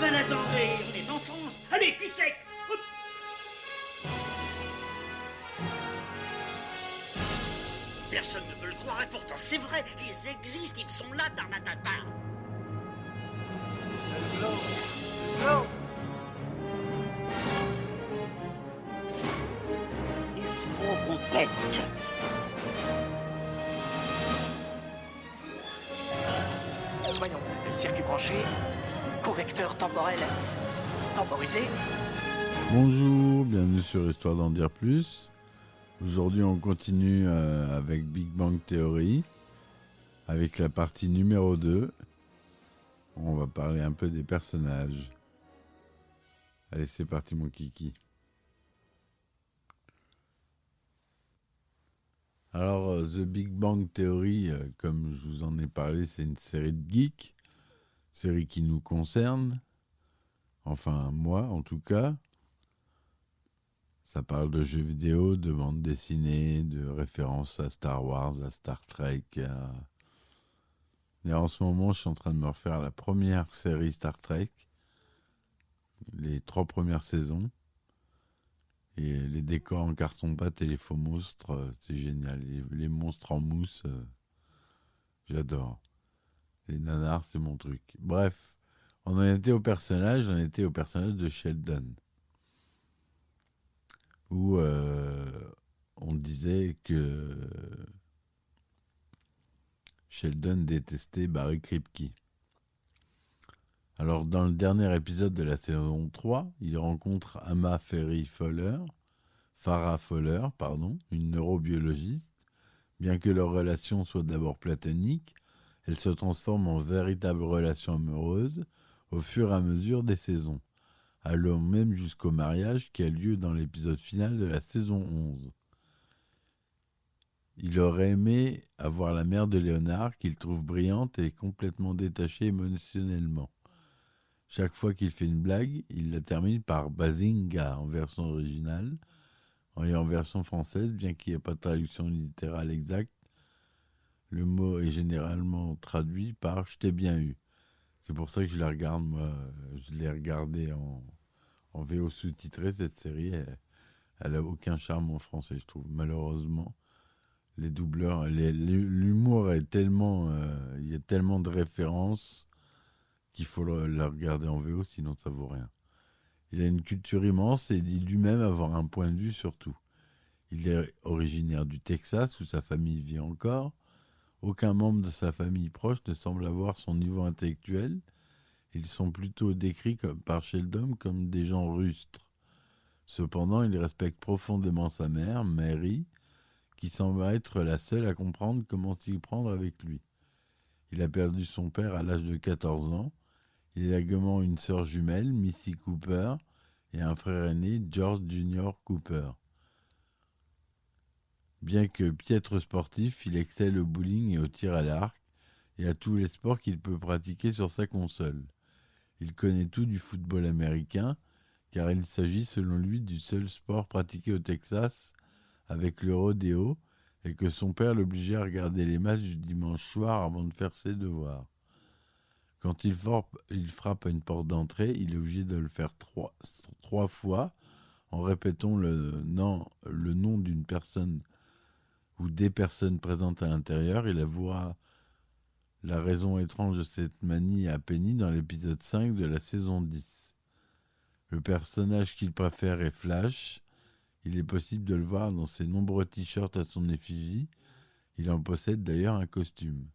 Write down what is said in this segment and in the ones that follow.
ben attendez, on est en France. Allez, cul sec. Hop. Personne ne peut le croire et pourtant c'est vrai, ils existent, ils sont là, Tarnatata. Non. Il faut qu'on pète. Voyons, circuit branché, correcteur temporel temporisé. Bonjour, bienvenue sur Histoire d'en dire plus. Aujourd'hui on continue avec Big Bang Theory, avec la partie numéro 2. On va parler un peu des personnages. Allez, c'est parti mon kiki. Alors, The Big Bang Theory, comme je vous en ai parlé, c'est une série de geeks, série qui nous concerne, enfin moi en tout cas. Ça parle de jeux vidéo, de bandes dessinées, de références à Star Wars, à Star Trek. Et en ce moment, je suis en train de me refaire la première série Star Trek, les 3 premières saisons. Et les décors en carton-pâte et les faux monstres, c'est génial. Les monstres en mousse, j'adore. Les nanars, c'est mon truc. Bref, on en était au personnage de Sheldon. Où on disait que Sheldon détestait Barry Kripke. Alors, dans le dernier épisode de la saison 3, il rencontre Farrah Fowler, une neurobiologiste. Bien que leur relation soit d'abord platonique, elle se transforme en véritable relation amoureuse au fur et à mesure des saisons, allant même jusqu'au mariage qui a lieu dans l'épisode final de la saison 11. Il aurait aimé avoir la mère de Léonard, qu'il trouve brillante et complètement détachée émotionnellement. Chaque fois qu'il fait une blague, il la termine par Bazinga en version originale, et en version française, bien qu'il n'y ait pas de traduction littérale exacte, le mot est généralement traduit par « je t'ai bien eu ». C'est pour ça que je la regarde, moi. Je l'ai regardée en VO sous-titré, cette série. Elle n'a aucun charme en français, je trouve. Malheureusement, les doubleurs, l'humour est tellement... il y a tellement de références qu'il faut la regarder en VO, sinon ça vaut rien. Il a une culture immense et dit lui-même avoir un point de vue sur tout. Il est originaire du Texas, où sa famille vit encore. Aucun membre de sa famille proche ne semble avoir son niveau intellectuel. Ils sont plutôt décrits par Sheldon comme des gens rustres. Cependant, il respecte profondément sa mère, Mary, qui semble être la seule à comprendre comment s'y prendre avec lui. Il a perdu son père à l'âge de 14 ans. Il a également une sœur jumelle, Missy Cooper, et un frère aîné, George Jr. Cooper. Bien que piètre sportif, il excelle au bowling et au tir à l'arc, et à tous les sports qu'il peut pratiquer sur sa console. Il connaît tout du football américain, car il s'agit selon lui du seul sport pratiqué au Texas avec le rodéo, et que son père l'obligeait à regarder les matchs du dimanche soir avant de faire ses devoirs. Quand il frappe à une porte d'entrée, il est obligé de le faire trois fois en répétant le nom d'une personne ou des personnes présentes à l'intérieur. Il avouera la raison étrange de cette manie à Penny dans l'épisode 5 de la saison 10. Le personnage qu'il préfère est Flash. Il est possible de le voir dans ses nombreux t-shirts à son effigie. Il en possède d'ailleurs un costume.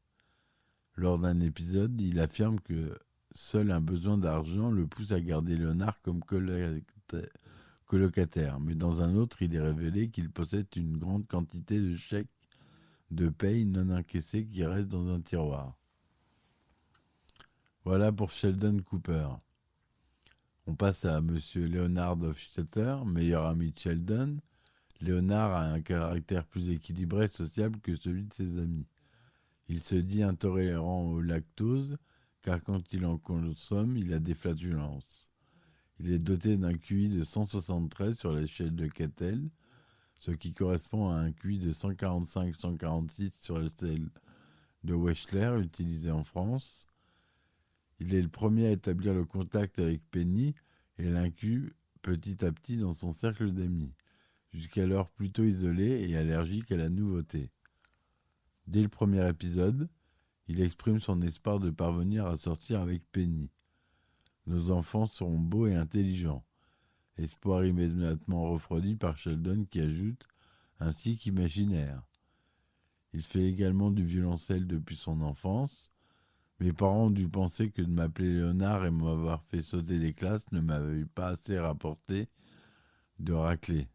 Lors d'un épisode, il affirme que seul un besoin d'argent le pousse à garder Léonard comme colocataire. Mais dans un autre, il est révélé qu'il possède une grande quantité de chèques de paye non encaissés qui restent dans un tiroir. Voilà pour Sheldon Cooper. On passe à Monsieur Leonard Hofstadter, meilleur ami de Sheldon. Leonard a un caractère plus équilibré et sociable que celui de ses amis. Il se dit intolérant au lactose, car quand il en consomme, il a des flatulences. Il est doté d'un QI de 173 sur l'échelle de Cattell, ce qui correspond à un QI de 145-146 sur l'échelle de Wechsler, utilisé en France. Il est le premier à établir le contact avec Penny et l'inclut petit à petit dans son cercle d'amis, jusqu'alors plutôt isolé et allergique à la nouveauté. Dès le premier épisode, il exprime son espoir de parvenir à sortir avec Penny. Nos enfants seront beaux et intelligents. Espoir immédiatement refroidi par Sheldon qui ajoute ainsi qu'imaginaire. Il fait également du violoncelle depuis son enfance. Mes parents ont dû penser que de m'appeler Léonard et m'avoir fait sauter des classes ne m'avait pas assez rapporté de raclée.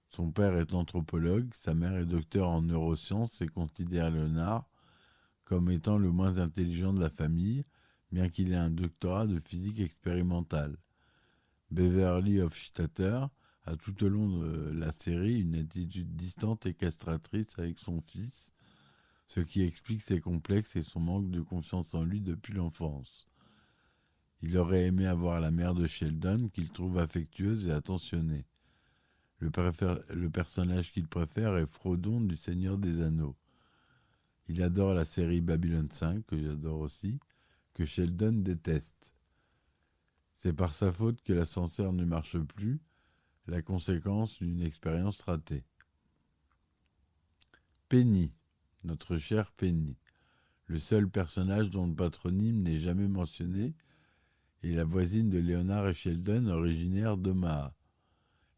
Son père est anthropologue, sa mère est docteur en neurosciences et considère Léonard comme étant le moins intelligent de la famille, bien qu'il ait un doctorat de physique expérimentale. Beverly Hofstadter a tout au long de la série une attitude distante et castratrice avec son fils, ce qui explique ses complexes et son manque de confiance en lui depuis l'enfance. Il aurait aimé avoir la mère de Sheldon, qu'il trouve affectueuse et attentionnée. Le personnage qu'il préfère est Frodon du Seigneur des Anneaux. Il adore la série Babylon 5, que j'adore aussi, que Sheldon déteste. C'est par sa faute que l'ascenseur ne marche plus, la conséquence d'une expérience ratée. Penny, notre chère Penny, le seul personnage dont le patronyme n'est jamais mentionné, est la voisine de Léonard et Sheldon, originaire d'Omaha.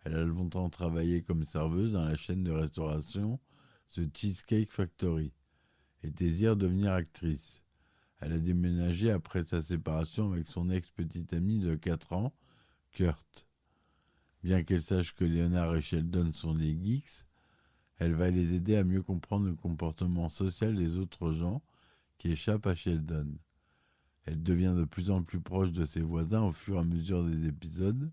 Elle a longtemps travaillé comme serveuse dans la chaîne de restauration The Cheesecake Factory et désire devenir actrice. Elle a déménagé après sa séparation avec son ex-petite amie de 4 ans, Kurt. Bien qu'elle sache que Léonard et Sheldon sont des geeks, elle va les aider à mieux comprendre le comportement social des autres gens qui échappent à Sheldon. Elle devient de plus en plus proche de ses voisins au fur et à mesure des épisodes,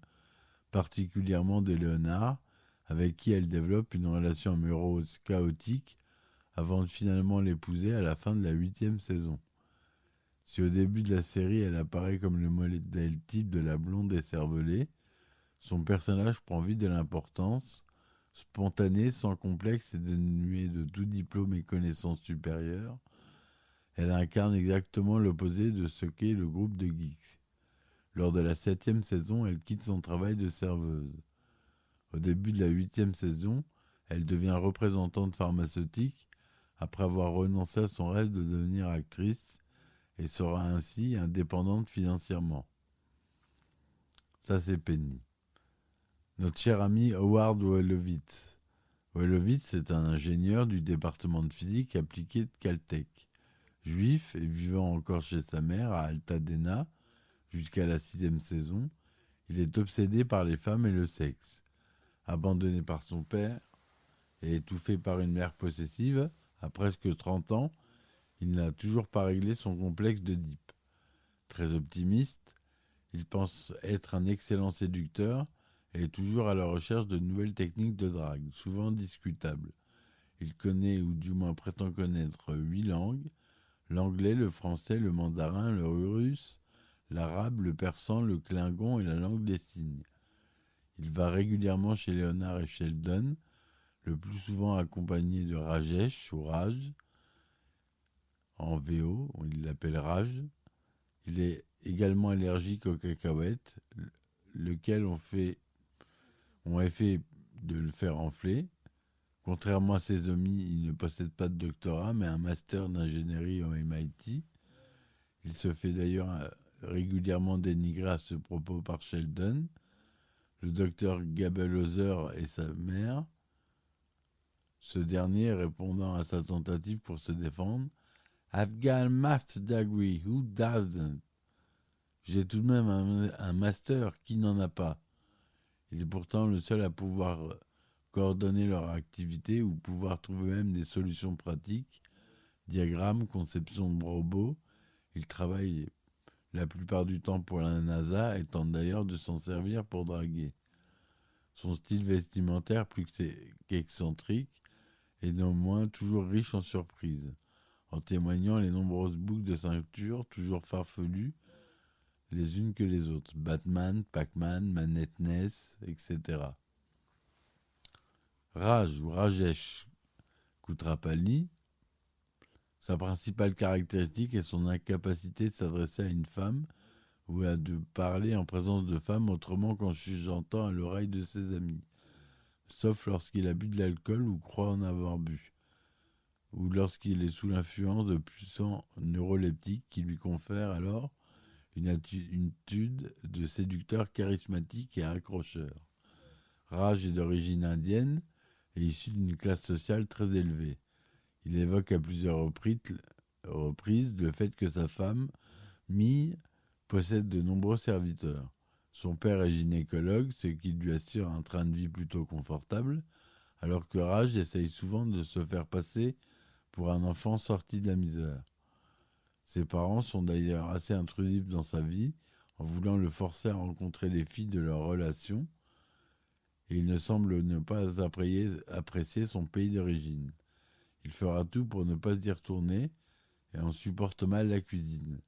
particulièrement de Léonard, avec qui elle développe une relation amoureuse chaotique avant de finalement l'épouser à la fin de la 8e saison. Si au début de la série elle apparaît comme le modèle type de la blonde écervelée, son personnage prend vite de l'importance, spontanée, sans complexe et dénuée de tout diplôme et connaissances supérieures. Elle incarne exactement l'opposé de ce qu'est le groupe de geeks. Lors de la 7e saison, elle quitte son travail de serveuse. Au début de la 8e saison, elle devient représentante pharmaceutique après avoir renoncé à son rêve de devenir actrice et sera ainsi indépendante financièrement. Ça, c'est Penny. Notre cher ami Howard Wolowitz. Wolowitz est un ingénieur du département de physique appliquée de Caltech. Juif et vivant encore chez sa mère à Altadena jusqu'à la 6e saison, il est obsédé par les femmes et le sexe. Abandonné par son père et étouffé par une mère possessive, à presque 30 ans, il n'a toujours pas réglé son complexe d'Oedipe. Très optimiste, il pense être un excellent séducteur et est toujours à la recherche de nouvelles techniques de drague, souvent discutables. Il connaît, ou du moins prétend connaître, 8 langues: l'anglais, le français, le mandarin, le russe, l'arabe, le persan, le klingon et la langue des signes. Il va régulièrement chez Léonard et Sheldon, le plus souvent accompagné de Rajesh ou Raj. En VO, il l'appelle Raj. Il est également allergique aux cacahuètes, lequel ont effet de le faire enfler. Contrairement à ses amis, il ne possède pas de doctorat, mais un master d'ingénierie au MIT. Il se fait d'ailleurs régulièrement dénigrer à ce propos par Sheldon, le docteur Gabelhauser et sa mère. Ce dernier répondant à sa tentative pour se défendre: I've got a master's degree, who doesn't? J'ai tout de même un master, qui n'en a pas? Il est pourtant le seul à pouvoir coordonner leur activité ou pouvoir trouver même des solutions pratiques, diagrammes, conception de robots. Il travaille la plupart du temps pour la NASA et tente d'ailleurs de s'en servir pour draguer. Son style vestimentaire, plus qu'excentrique, est néanmoins toujours riche en surprises, en témoignant les nombreuses boucles de ceinture toujours farfelues les unes que les autres: Batman, Pac-Man, Manette NES, etc. Raj ou Rajesh Kutrapali, Sa principale caractéristique est son incapacité de s'adresser à une femme ou à de parler en présence de femmes autrement qu'en chuchotant à l'oreille de ses amis, sauf lorsqu'il a bu de l'alcool ou croit en avoir bu, ou lorsqu'il est sous l'influence de puissants neuroleptiques qui lui confèrent alors une attitude de séducteur charismatique et accrocheur. Raj est d'origine indienne et issu d'une classe sociale très élevée. Il évoque à plusieurs reprises le fait que sa femme, Mie, possède de nombreux serviteurs. Son père est gynécologue, ce qui lui assure un train de vie plutôt confortable, alors que Raj essaye souvent de se faire passer pour un enfant sorti de la misère. Ses parents sont d'ailleurs assez intrusifs dans sa vie, en voulant le forcer à rencontrer les filles de leur relation, et il ne semble ne pas apprécier son pays d'origine. Il fera tout pour ne pas s'y retourner et en supporte mal la cuisine.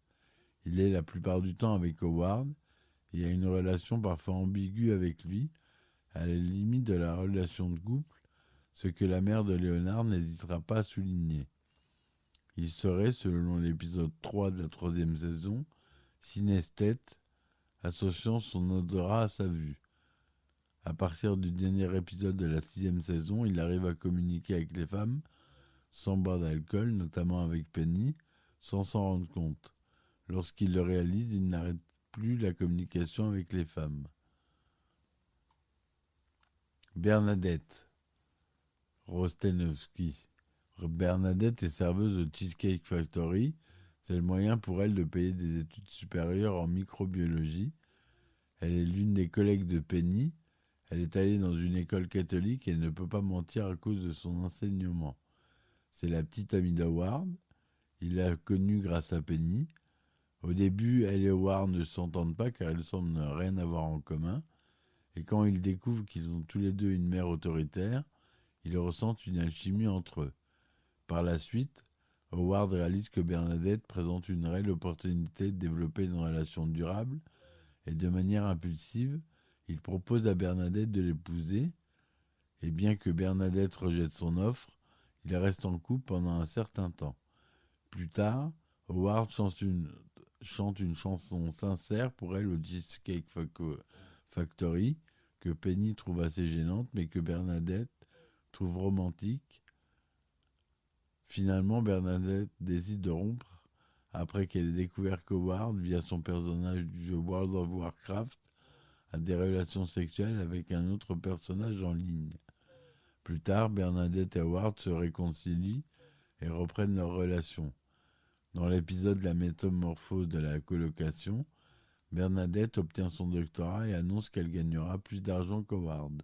Il est la plupart du temps avec Howard et a une relation parfois ambiguë avec lui, à la limite de la relation de couple, ce que la mère de Leonard n'hésitera pas à souligner. Il serait, selon l'épisode 3 de la 3e saison, synesthète, associant son odorat à sa vue. À partir du dernier épisode de la 6e saison, il arrive à communiquer avec les femmes, sans boire d'alcool, notamment avec Penny, sans s'en rendre compte. Lorsqu'il le réalise, il n'arrête plus la communication avec les femmes. Bernadette Rostenowski. Bernadette est serveuse au Cheesecake Factory. C'est le moyen pour elle de payer des études supérieures en microbiologie. Elle est l'une des collègues de Penny. Elle est allée dans une école catholique et ne peut pas mentir à cause de son enseignement. C'est la petite amie d'Howard. Il l'a connue grâce à Penny. Au début, elle et Howard ne s'entendent pas car ils semblent ne rien avoir en commun. Et quand ils découvrent qu'ils ont tous les deux une mère autoritaire, ils ressentent une alchimie entre eux. Par la suite, Howard réalise que Bernadette présente une réelle opportunité de développer une relation durable et de manière impulsive, il propose à Bernadette de l'épouser et bien que Bernadette rejette son offre, il reste en couple pendant un certain temps. Plus tard, Howard chante une chanson sincère pour elle au Cheesecake Factory que Penny trouve assez gênante mais que Bernadette trouve romantique. Finalement, Bernadette décide de rompre après qu'elle ait découvert qu'Howard, via son personnage du jeu World of Warcraft, a des relations sexuelles avec un autre personnage en ligne. Plus tard, Bernadette et Howard se réconcilient et reprennent leur relation. Dans l'épisode La métamorphose de la colocation, Bernadette obtient son doctorat et annonce qu'elle gagnera plus d'argent qu'Howard.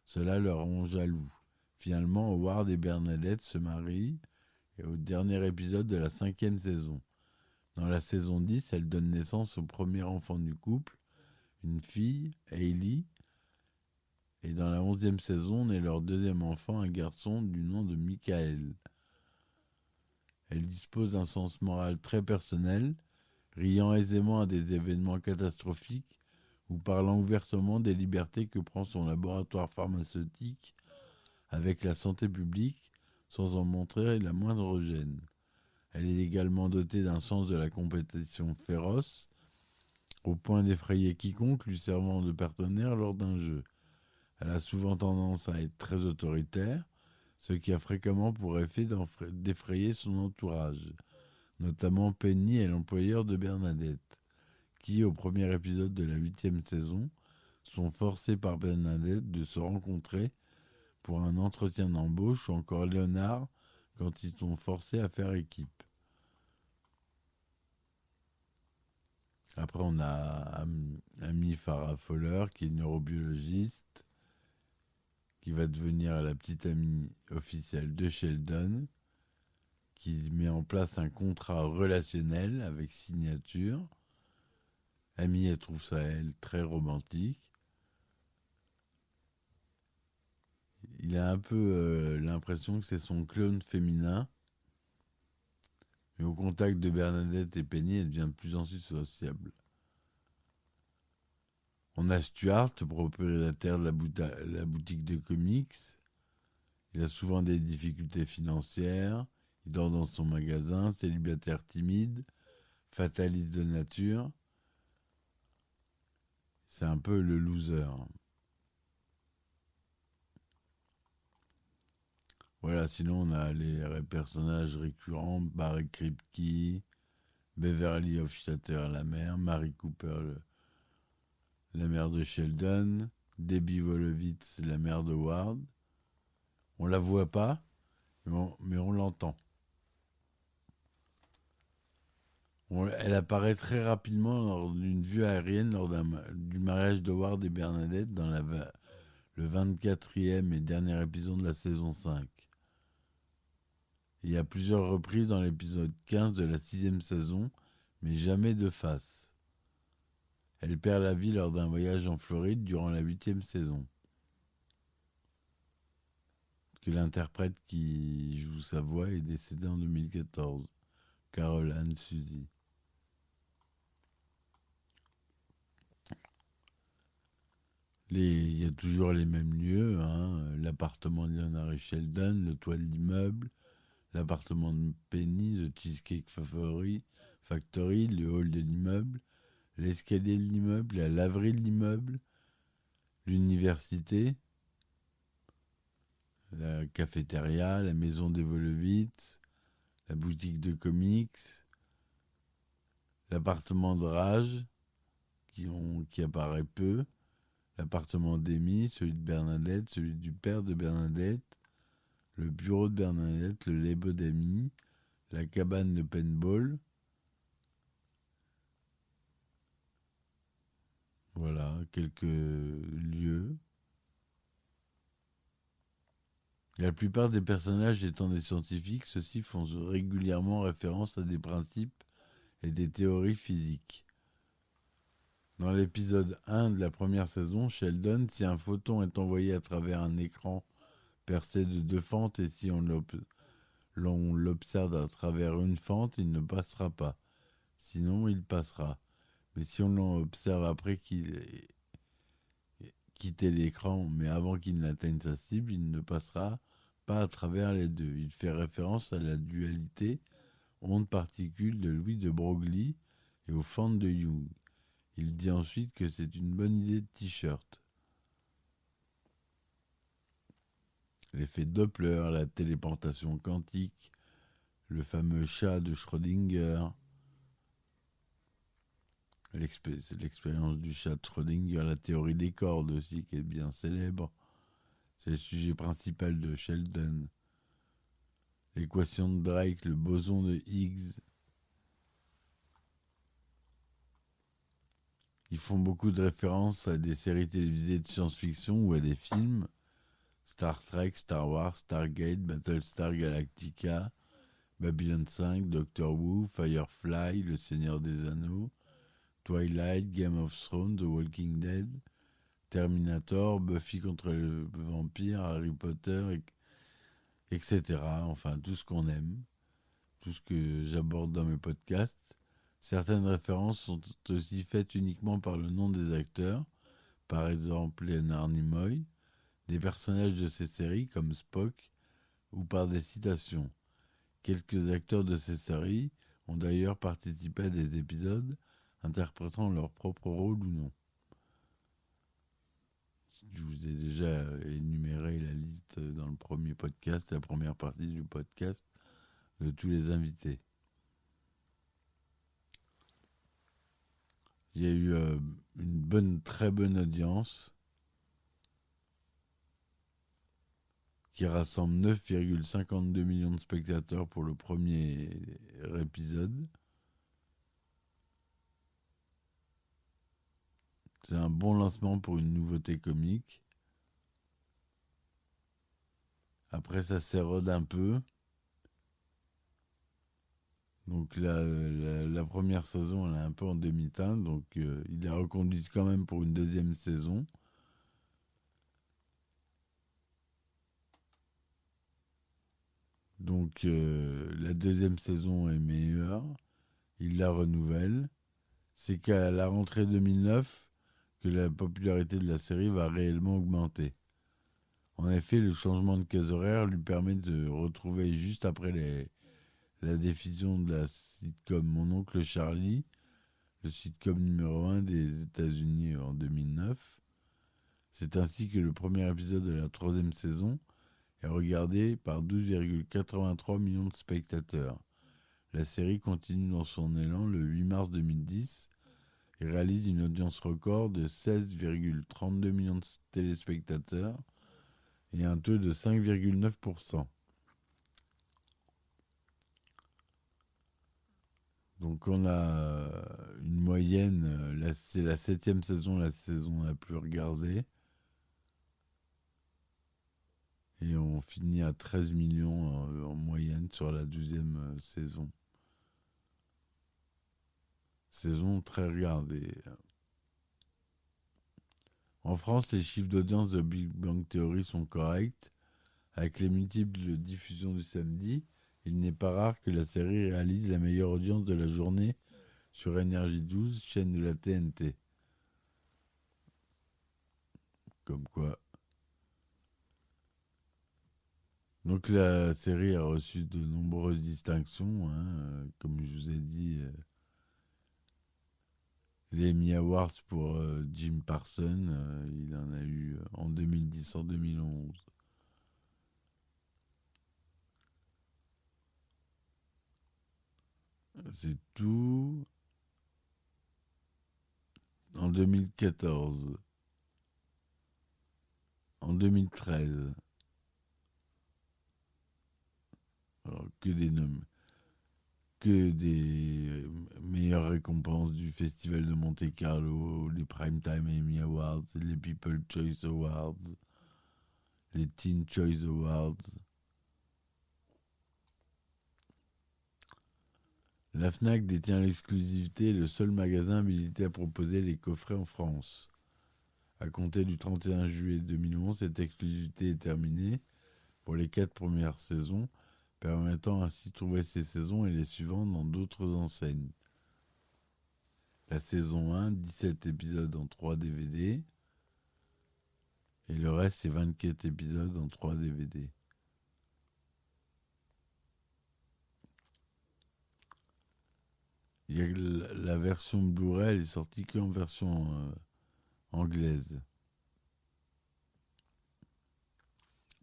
Cela leur rend jaloux. Finalement, Howard et Bernadette se marient et au dernier épisode de la 5e saison. Dans la saison 10, elle donne naissance au premier enfant du couple, une fille, Hailey, et dans la 11e saison naît leur deuxième enfant, un garçon du nom de Michael. Elle dispose d'un sens moral très personnel, riant aisément à des événements catastrophiques ou parlant ouvertement des libertés que prend son laboratoire pharmaceutique avec la santé publique sans en montrer la moindre gêne. Elle est également dotée d'un sens de la compétition féroce, au point d'effrayer quiconque lui servant de partenaire lors d'un jeu. Elle a souvent tendance à être très autoritaire, ce qui a fréquemment pour effet d'effrayer son entourage, notamment Penny et l'employeur de Bernadette, qui, au premier épisode de la 8e saison, sont forcés par Bernadette de se rencontrer pour un entretien d'embauche, ou encore Leonard quand ils sont forcés à faire équipe. Après, on a Amy Farrah Fowler, qui est neurobiologiste, qui va devenir la petite amie officielle de Sheldon, qui met en place un contrat relationnel avec signature. Amy, elle trouve ça, elle, très romantique. Il a un peu l'impression que c'est son clone féminin. Mais au contact de Bernadette et Penny, elle devient de plus en plus sociable. On a Stuart, le propriétaire de la boutique de comics. Il a souvent des difficultés financières. Il dort dans son magasin, célibataire timide, fataliste de nature. C'est un peu le loser. Voilà, sinon on a les personnages récurrents, Barry Kripke, Beverly Hofstadter, la mère, Mary Cooper, la mère de Sheldon, Debbie Wolowitz, la mère de Ward. On la voit pas, mais on l'entend. Elle apparaît très rapidement lors d'une vue aérienne lors du mariage de Ward et Bernadette dans le 24e et dernier épisode de la saison 5. Il y a plusieurs reprises dans l'épisode 15 de la 6e saison, mais jamais de face. Elle perd la vie lors d'un voyage en Floride durant la 8e saison. Que l'interprète qui joue sa voix est décédée en 2014, Carol Ann Suzy. Il y a toujours les mêmes lieux, l'appartement de Leonard et Sheldon, le toit de l'immeuble, l'appartement de Penny, The Cheesecake Factory, le hall de l'immeuble, l'escalier de l'immeuble, la laverie de l'immeuble, l'université, la cafétéria, la maison des Wolowitz, la boutique de comics, l'appartement de Raj, qui apparaît peu, l'appartement d'Amy, celui de Bernadette, celui du père de Bernadette, le bureau de Bernadette, le labo d'Amy, la cabane de paintball. Voilà, quelques lieux. La plupart des personnages étant des scientifiques, ceux-ci font régulièrement référence à des principes et des théories physiques. Dans l'épisode 1 de la première saison, Sheldon, si un photon est envoyé à travers un écran percé de 2 fentes et si on l'observe à travers une fente, il ne passera pas. Sinon, il passera. Mais si on l'observe après qu'il ait quitté l'écran, mais avant qu'il n'atteigne sa cible, il ne passera pas à travers les deux. Il fait référence à la dualité onde-particule de Louis de Broglie et aux fentes de Young. Il dit ensuite que c'est une bonne idée de t-shirt. L'effet Doppler, la téléportation quantique, le fameux chat de Schrödinger, c'est l'expérience du chat de Schrödinger, la théorie des cordes aussi qui est bien célèbre. C'est le sujet principal de Sheldon. L'équation de Drake, le boson de Higgs. Ils font beaucoup de références à des séries télévisées de science-fiction ou à des films. Star Trek, Star Wars, Stargate, Battlestar Galactica, Babylon 5, Doctor Who, Firefly, Le Seigneur des Anneaux, Twilight, Game of Thrones, The Walking Dead, Terminator, Buffy contre le vampire, Harry Potter, etc. Enfin, tout ce qu'on aime, tout ce que j'aborde dans mes podcasts. Certaines références sont aussi faites uniquement par le nom des acteurs, par exemple Leonard Nimoy, des personnages de ces séries comme Spock, ou par des citations. Quelques acteurs de ces séries ont d'ailleurs participé à des épisodes interprétant leur propre rôle ou non. Je vous ai déjà énuméré la liste dans le premier podcast, la première partie du podcast, de tous les invités. Il y a eu une très bonne audience qui rassemble 9,52 millions de spectateurs pour le premier épisode. C'est un bon lancement pour une nouveauté comique. Après, ça s'érode un peu. Donc la première saison, elle est un peu en demi-teinte. Donc ils la reconduisent quand même pour une deuxième saison. Donc la deuxième saison est meilleure. Ils la renouvellent. C'est qu'à la rentrée 2009 que la popularité de la série va réellement augmenter. En effet, le changement de case horaire lui permet de retrouver juste après la diffusion de la sitcom Mon oncle Charlie, le sitcom numéro 1 des États-Unis en 2009. C'est ainsi que le premier épisode de la 3e saison est regardé par 12,83 millions de spectateurs. La série continue dans son élan le 8 mars 2010 et réalise une audience record de 16,32 millions de téléspectateurs et un taux de 5,9%. Donc on a une moyenne, c'est la 7e saison, la saison la plus regardée. Et on finit à 13 millions en moyenne sur la 12e saison. Saison très regardée. En France, les chiffres d'audience de Big Bang Theory sont corrects. Avec les multiples diffusions du samedi, il n'est pas rare que la série réalise la meilleure audience de la journée sur NRJ12, chaîne de la TNT. Comme quoi. Donc la série a reçu de nombreuses distinctions, comme je vous ai dit, les Emmy Awards pour Jim Parsons, il en a eu en 2010, en 2011. C'est tout. En 2014. En 2013. Alors, que des meilleures récompenses du Festival de Monte-Carlo, les Primetime Emmy Awards, les People Choice Awards, les Teen Choice Awards. La Fnac détient l'exclusivité et le seul magasin habilité à proposer les coffrets en France. À compter du 31 juillet 2011, cette exclusivité est terminée pour les 4 premières saisons, permettant ainsi de trouver ces saisons et les suivantes dans d'autres enseignes. La saison 1, 17 épisodes en 3 DVD, et le reste, c'est 24 épisodes en 3 DVD. Il y a la version Blu-ray, elle est sortie qu'en version anglaise.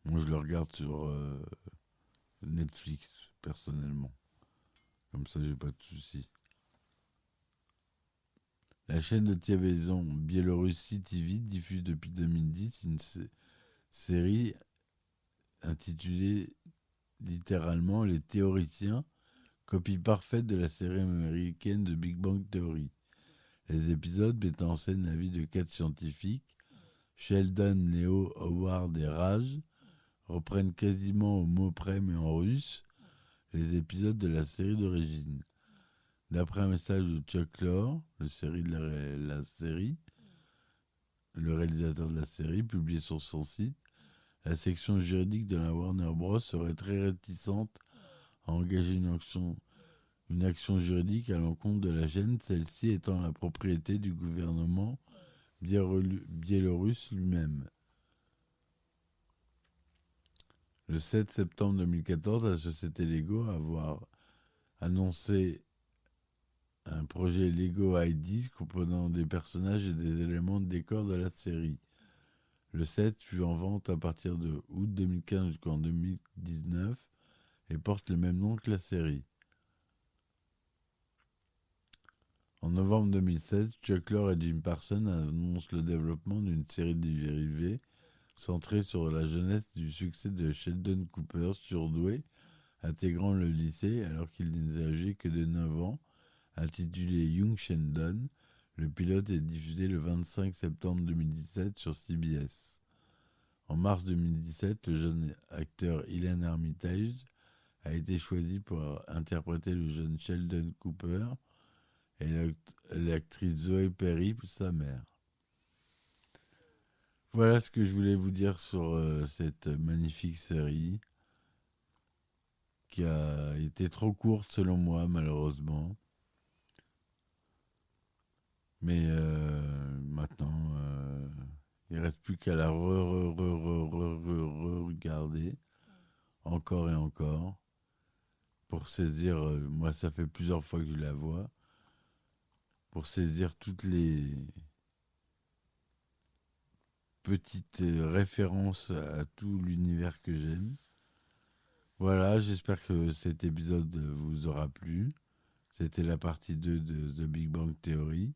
Moi, je le regarde sur Netflix, personnellement. Comme ça, j'ai pas de soucis. La chaîne de télévision Biélorussie TV diffuse depuis 2010 une série intitulée littéralement Les Théoriciens, copie parfaite de la série américaine de Big Bang Theory. Les épisodes mettant en scène la vie de 4 scientifiques, Sheldon, Leo, Howard et Raj, reprennent quasiment au mot près mais en russe les épisodes de la série d'origine. D'après un message de Chuck Lorre, le réalisateur de la série, publié sur son site, la section juridique de la Warner Bros. Serait très réticente à engager une action juridique à l'encontre de la chaîne, celle-ci étant la propriété du gouvernement biélorusse lui-même. Le 7 septembre 2014, la société Lego a annoncé un projet Lego ID comprenant des personnages et des éléments de décor de la série. Le set fut en vente à partir de août 2015 jusqu'en 2019 et porte le même nom que la série. En novembre 2016, Chuck Lorre et Jim Parsons annoncent le développement d'une série dérivée centrée sur la jeunesse du succès de Sheldon Cooper, surdoué, intégrant le lycée alors qu'il n'est âgé que de 9 ans, intitulé Young Sheldon. Le pilote est diffusé le 25 septembre 2017 sur CBS. En mars 2017, le jeune acteur Ian Armitage a été choisi pour interpréter le jeune Sheldon Cooper et l'actrice Zoe Perry, sa mère. Voilà ce que je voulais vous dire sur cette magnifique série qui a été trop courte selon moi, malheureusement. Mais maintenant, il ne reste plus qu'à la regarder encore et encore. pour saisir, moi ça fait plusieurs fois que je la vois, pour saisir toutes les petites références à tout l'univers que j'aime. Voilà, j'espère que cet épisode vous aura plu. C'était la partie 2 de The Big Bang Theory.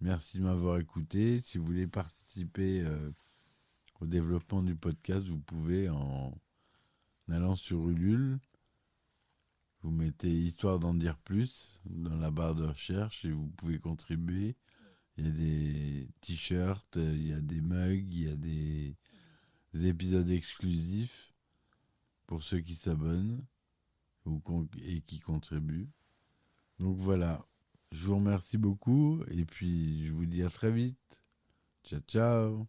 Merci de m'avoir écouté. Si vous voulez participer au développement du podcast, vous pouvez en allant sur Ulule. Vous mettez Histoire d'en dire plus dans la barre de recherche et vous pouvez contribuer. Il y a des t-shirts, il y a des mugs, il y a des épisodes exclusifs pour ceux qui s'abonnent et qui contribuent. Donc voilà, je vous remercie beaucoup et puis je vous dis à très vite. Ciao, ciao.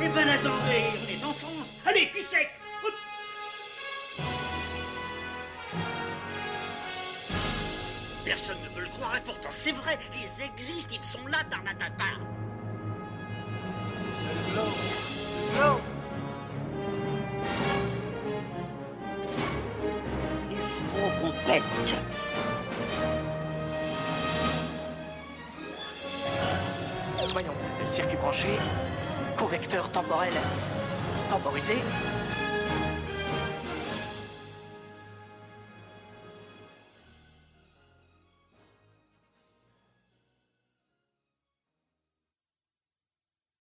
Eh ben attendez, on est en France. Allez, cul sec. Hop. Personne ne veut le croire et pourtant c'est vrai, ils existent, ils sont là, Tarnatata. Le globe. Le globe. Il faut qu'on pète. Voyons, circuit branché, convecteur temporel temporisé,